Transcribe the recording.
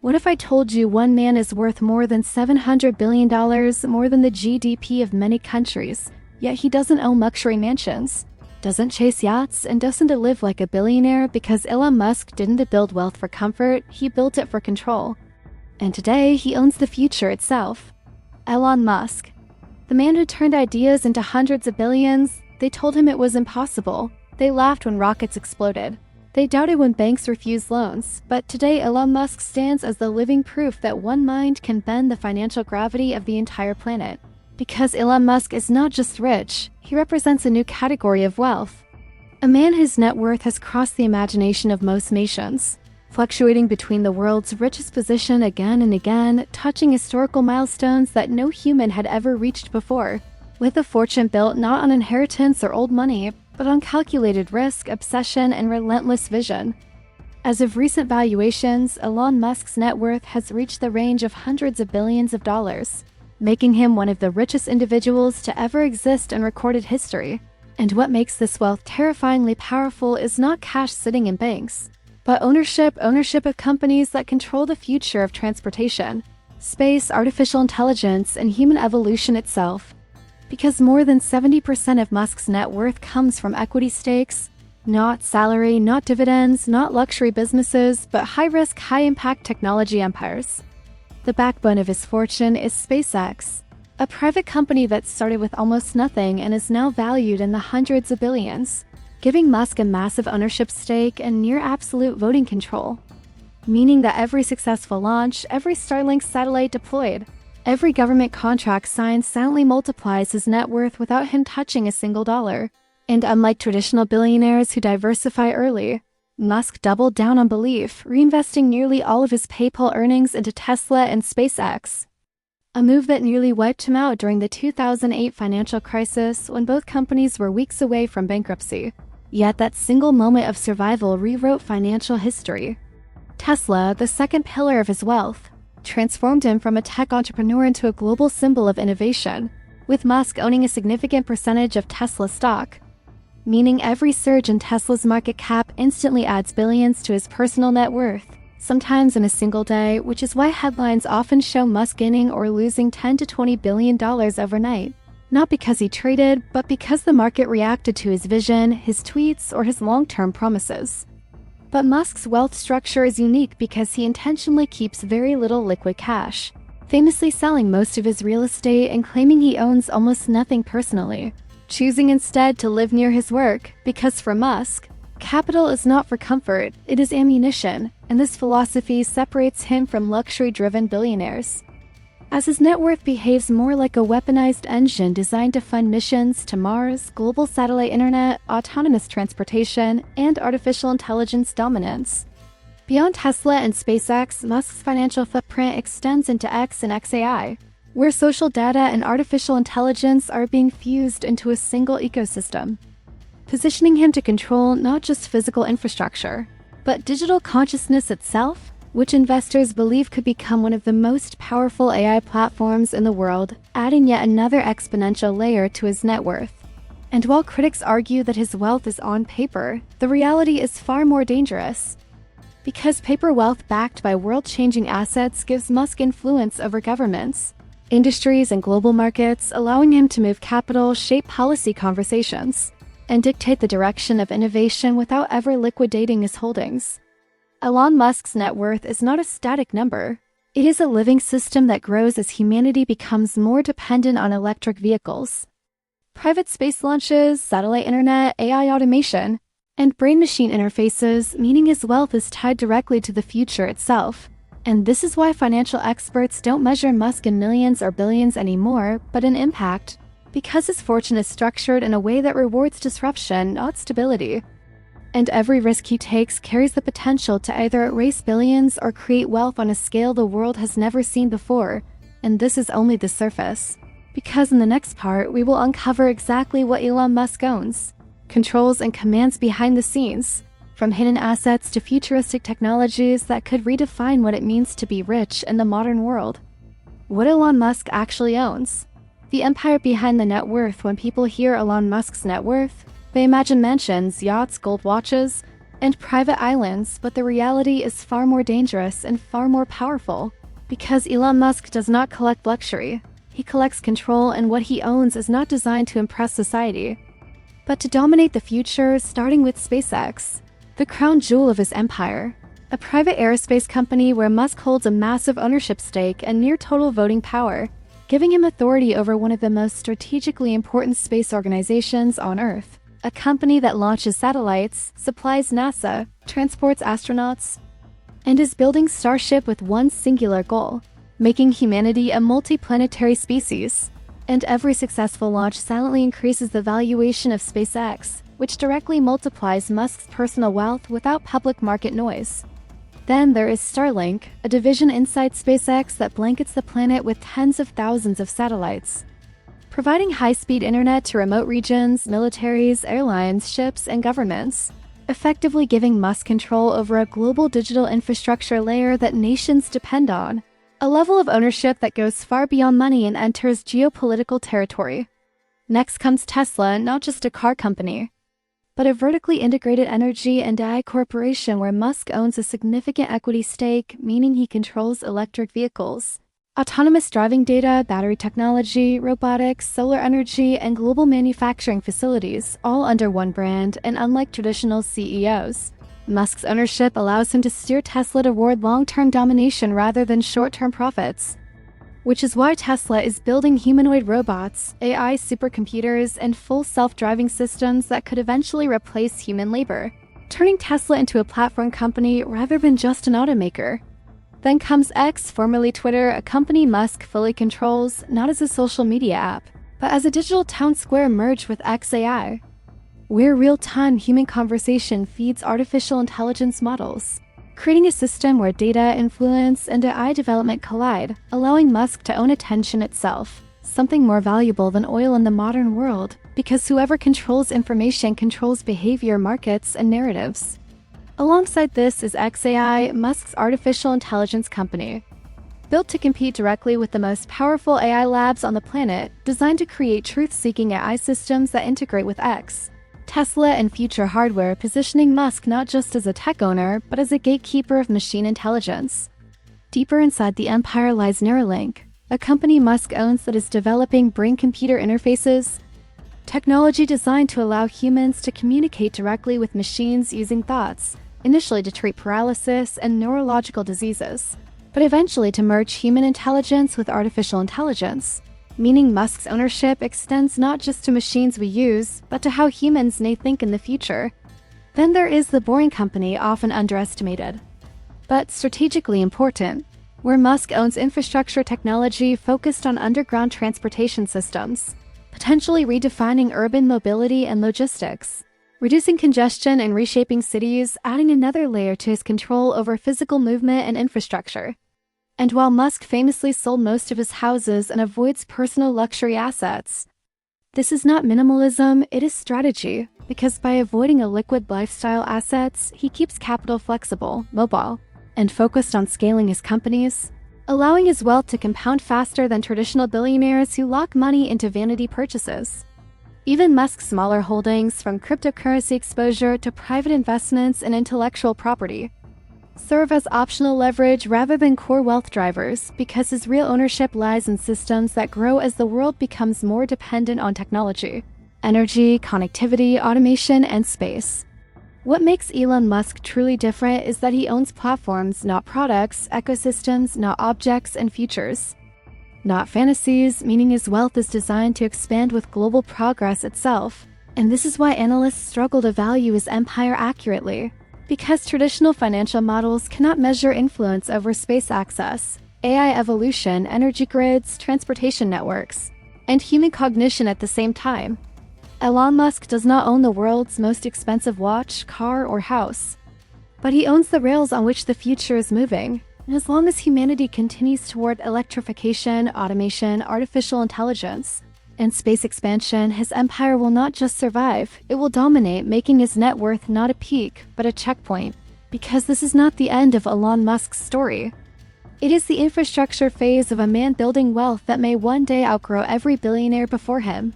What if I told you one man is worth more than $700 billion, more than the GDP of many countries, yet he doesn't own luxury mansions, doesn't chase yachts, and doesn't live like a billionaire because Elon Musk didn't build wealth for comfort, he built it for control. And today, he owns the future itself. Elon Musk. The man who turned ideas into hundreds of billions. They told him it was impossible. They laughed when rockets exploded. They doubted when banks refused loans, but today Elon Musk stands as the living proof that one mind can bend the financial gravity of the entire planet. Because Elon Musk is not just rich, he represents a new category of wealth. A man whose net worth has crossed the imagination of most nations, fluctuating between the world's richest position again and again, touching historical milestones that no human had ever reached before, with a fortune built not on inheritance or old money, but on calculated risk, obsession, and relentless vision. As of recent valuations, Elon Musk's net worth has reached the range of hundreds of billions of dollars, making him one of the richest individuals to ever exist in recorded history. And what makes this wealth terrifyingly powerful is not cash sitting in banks, but ownership of companies that control the future of transportation, space, artificial intelligence, and human evolution itself. Because more than 70% of Musk's net worth comes from equity stakes, not salary, not dividends, not luxury businesses, but high-risk, high-impact technology empires. The backbone of his fortune is SpaceX, a private company that started with almost nothing and is now valued in the hundreds of billions, giving Musk a massive ownership stake and near absolute voting control, meaning that every successful launch, every Starlink satellite deployed, every government contract signed silently multiplies his net worth without him touching a single dollar. And unlike traditional billionaires who diversify early, Musk doubled down on belief, reinvesting nearly all of his PayPal earnings into Tesla and SpaceX. A move that nearly wiped him out during the 2008 financial crisis when both companies were weeks away from bankruptcy. Yet that single moment of survival rewrote financial history. Tesla, the second pillar of his wealth, transformed him from a tech entrepreneur into a global symbol of innovation, with Musk owning a significant percentage of Tesla stock, meaning every surge in Tesla's market cap instantly adds billions to his personal net worth, sometimes in a single day, which is why headlines often show Musk gaining or losing $10 to $20 billion overnight. Not because he traded, but because the market reacted to his vision, his tweets, or his long-term promises. But Musk's wealth structure is unique because he intentionally keeps very little liquid cash, famously selling most of his real estate and claiming he owns almost nothing personally, choosing instead to live near his work, because for Musk, capital is not for comfort, it is ammunition, and this philosophy separates him from luxury-driven billionaires. As his net worth behaves more like a weaponized engine designed to fund missions to Mars, global satellite internet, autonomous transportation, and artificial intelligence dominance. Beyond Tesla and SpaceX, Musk's financial footprint extends into X and XAI, where social data and artificial intelligence are being fused into a single ecosystem, positioning him to control not just physical infrastructure, but digital consciousness itself, which investors believe could become one of the most powerful AI platforms in the world, adding yet another exponential layer to his net worth. And while critics argue that his wealth is on paper, the reality is far more dangerous. Because paper wealth backed by world-changing assets gives Musk influence over governments, industries, and global markets, allowing him to move capital, shape policy conversations, and dictate the direction of innovation without ever liquidating his holdings. Elon Musk's net worth is not a static number. It is a living system that grows as humanity becomes more dependent on electric vehicles, private space launches, satellite internet, AI automation, and brain-machine interfaces, meaning his wealth is tied directly to the future itself. And this is why financial experts don't measure Musk in millions or billions anymore, but in impact, because his fortune is structured in a way that rewards disruption, not stability. And every risk he takes carries the potential to either erase billions or create wealth on a scale the world has never seen before, and this is only the surface. Because in the next part, we will uncover exactly what Elon Musk owns, controls, and commands behind the scenes, from hidden assets to futuristic technologies that could redefine what it means to be rich in the modern world. What Elon Musk actually owns. The empire behind the net worth. When people hear Elon Musk's net worth, they imagine mansions, yachts, gold watches, and private islands, but the reality is far more dangerous and far more powerful. Because Elon Musk does not collect luxury. He collects control, and what he owns is not designed to impress society, but to dominate the future, starting with SpaceX, the crown jewel of his empire. A private aerospace company where Musk holds a massive ownership stake and near total voting power, giving him authority over one of the most strategically important space organizations on Earth. A company that launches satellites, supplies NASA, transports astronauts, and is building Starship with one singular goal: making humanity a multi-planetary species. And every successful launch silently increases the valuation of SpaceX, which directly multiplies Musk's personal wealth without public market noise. Then there is Starlink, a division inside SpaceX that blankets the planet with tens of thousands of satellites, providing high-speed internet to remote regions, militaries, airlines, ships, and governments, effectively giving Musk control over a global digital infrastructure layer that nations depend on. A level of ownership that goes far beyond money and enters geopolitical territory. Next comes Tesla, not just a car company, but a vertically integrated energy and AI corporation where Musk owns a significant equity stake, meaning he controls electric vehicles, autonomous driving data, battery technology, robotics, solar energy, and global manufacturing facilities, all under one brand. And unlike traditional CEOs, Musk's ownership allows him to steer Tesla toward long-term domination rather than short-term profits. Which is why Tesla is building humanoid robots, AI supercomputers, and full self-driving systems that could eventually replace human labor, turning Tesla into a platform company rather than just an automaker. Then comes X, formerly Twitter, a company Musk fully controls, not as a social media app, but as a digital town square merged with XAI, where real-time human conversation feeds artificial intelligence models, creating a system where data, influence, and AI development collide, allowing Musk to own attention itself, something more valuable than oil in the modern world, because whoever controls information controls behavior, markets, and narratives. Alongside this is XAI, Musk's artificial intelligence company, built to compete directly with the most powerful AI labs on the planet, designed to create truth-seeking AI systems that integrate with X, Tesla, and future hardware, positioning Musk not just as a tech owner, but as a gatekeeper of machine intelligence. Deeper inside the empire lies Neuralink, a company Musk owns that is developing brain-computer interfaces, technology designed to allow humans to communicate directly with machines using thoughts, initially to treat paralysis and neurological diseases, but eventually to merge human intelligence with artificial intelligence, meaning Musk's ownership extends not just to machines we use, but to how humans may think in the future. Then there is the Boring Company, often underestimated, but strategically important, where Musk owns infrastructure technology focused on underground transportation systems, potentially redefining urban mobility and logistics, reducing congestion and reshaping cities, adding another layer to his control over physical movement and infrastructure. And while Musk famously sold most of his houses and avoids personal luxury assets, this is not minimalism, it is strategy, because by avoiding illiquid lifestyle assets, he keeps capital flexible, mobile, and focused on scaling his companies, allowing his wealth to compound faster than traditional billionaires who lock money into vanity purchases. Even Musk's smaller holdings, from cryptocurrency exposure to private investments and intellectual property, serve as optional leverage rather than core wealth drivers, because his real ownership lies in systems that grow as the world becomes more dependent on technology, energy, connectivity, automation, and space. What makes Elon Musk truly different is that he owns platforms, not products, ecosystems, not objects and futures, not fantasies, meaning his wealth is designed to expand with global progress itself. And this is why analysts struggle to value his empire accurately. Because traditional financial models cannot measure influence over space access, AI evolution, energy grids, transportation networks, and human cognition at the same time. Elon Musk does not own the world's most expensive watch, car, or house, but he owns the rails on which the future is moving. And as long as humanity continues toward electrification, automation, artificial intelligence, and space expansion, his empire will not just survive, it will dominate, making his net worth not a peak, but a checkpoint. Because this is not the end of Elon Musk's story. It is the infrastructure phase of a man building wealth that may one day outgrow every billionaire before him.